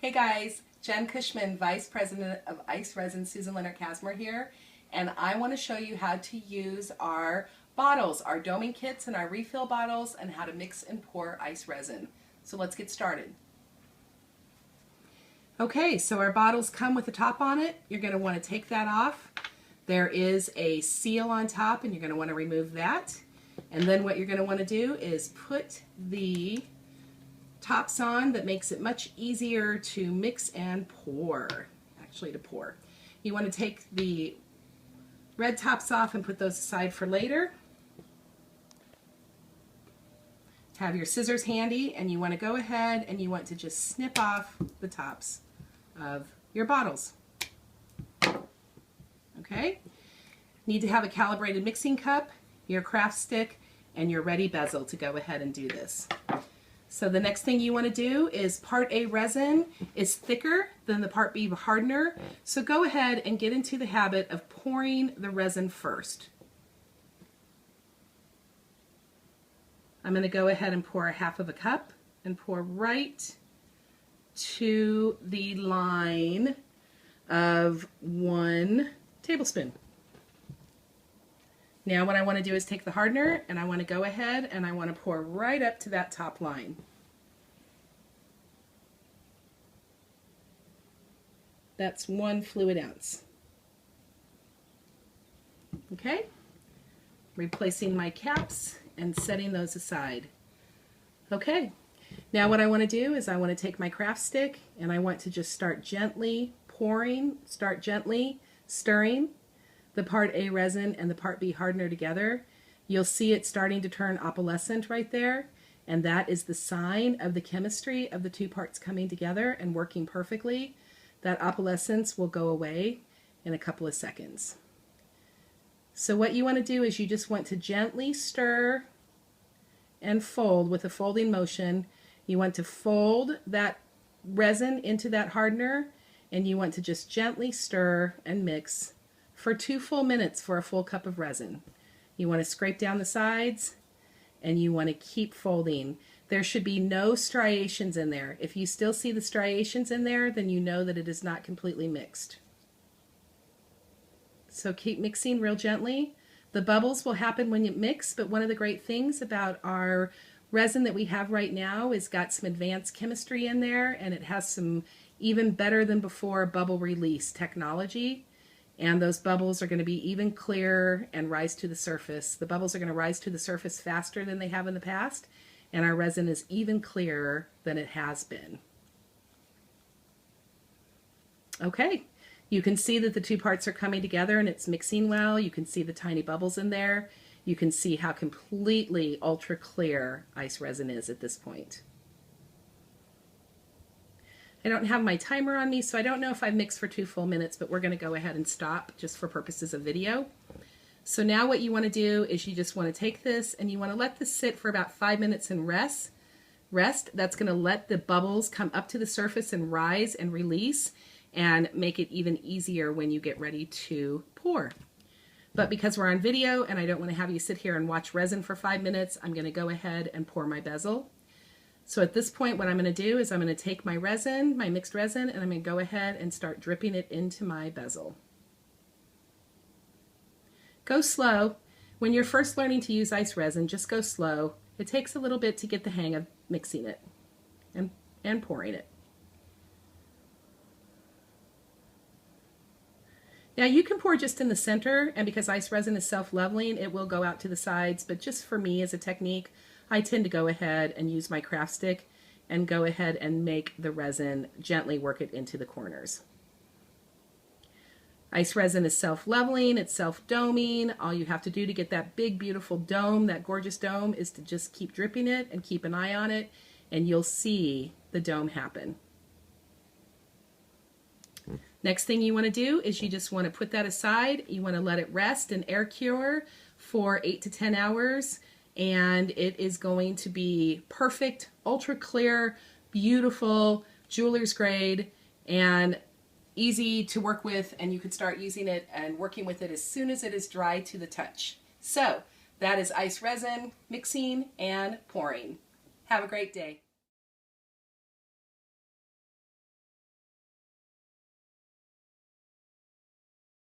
Hey guys, Jen Cushman, Vice President of Ice Resin, Susan Leonard Casimir here, and I want to show you how to use our bottles, our doming kits and our refill bottles, and how to mix and pour ice resin. So let's get started. Okay, so our bottles come with a top on it. You're going to want to take that off. There is a seal on top and you're going to want to remove that. And then what you're going to want to do is put the tops on. That makes it much easier to mix and pour, actually to pour. You want to take the red tops off and put those aside for later. Have your scissors handy and you want to go ahead and you want to just snip off the tops of your bottles. Okay? Need to have a calibrated mixing cup, your craft stick, and your ready bezel to go ahead and do this. So the next thing you want to do is Part A resin is thicker than the Part B hardener, so go ahead and get into the habit of pouring the resin first. I'm going to go ahead and pour 1/2 cup and pour right to the line of 1 tablespoon. Now what I want to do is take the hardener and I want to go ahead and I want to pour right up to that top line. That's 1 fluid ounce. Okay? Replacing my caps and setting those aside. Okay, now what I want to do is I want to take my craft stick and I want to just start gently pouring, start gently stirring the Part A resin and the Part B hardener together. You'll see it starting to turn opalescent right there, and that is the sign of the chemistry of the two parts coming together and working perfectly. That opalescence will go away in a couple of seconds. So what you want to do is you just want to gently stir and fold with a folding motion. You want to fold that resin into that hardener and you want to just gently stir and mix for 2 full minutes for a full cup of resin. You want to scrape down the sides and you want to keep folding. There should be no striations in there. If you still see the striations in there, then you know that it is not completely mixed. So keep mixing real gently. The bubbles will happen when you mix, but one of the great things about our resin that we have right now is got some advanced chemistry in there, and it has some even better than before bubble release technology. And those bubbles are going to be even clearer and rise to the surface. The bubbles are going to rise to the surface faster than they have in the past, and our resin is even clearer than it has been. Okay, you can see that the two parts are coming together and it's mixing well. You can see the tiny bubbles in there. You can see how completely ultra clear ice resin is at this point. I don't have my timer on me, so I don't know if I've mixed for 2 full minutes, but we're going to go ahead and stop just for purposes of video. So now what you want to do is you just want to take this and you want to let this sit for about 5 minutes and rest. That's going to let the bubbles come up to the surface and rise and release and make it even easier when you get ready to pour. But because we're on video and I don't want to have you sit here and watch resin for 5 minutes, I'm going to go ahead and pour my bezel. So at this point what I'm going to do is I'm going to take my resin, my mixed resin, and I'm going to go ahead and start dripping it into my bezel. Go slow. When you're first learning to use ice resin, just go slow. It takes a little bit to get the hang of mixing it and pouring it. Now you can pour just in the center, and because ice resin is self-leveling, it will go out to the sides, but just for me as a technique, I tend to go ahead and use my craft stick and go ahead and make the resin gently work it into the corners. Ice resin is self-leveling, it's self-doming. All you have to do to get that big, beautiful dome, that gorgeous dome, is to just keep dripping it and keep an eye on it, and you'll see the dome happen. Next thing you want to do is you just want to put that aside. You want to let it rest and air cure for 8 to 10 hours, and it is going to be perfect, ultra clear, beautiful, jeweler's grade, and easy to work with, and you can start using it and working with it as soon as it is dry to the touch. So that is ice resin mixing and pouring. Have a great day.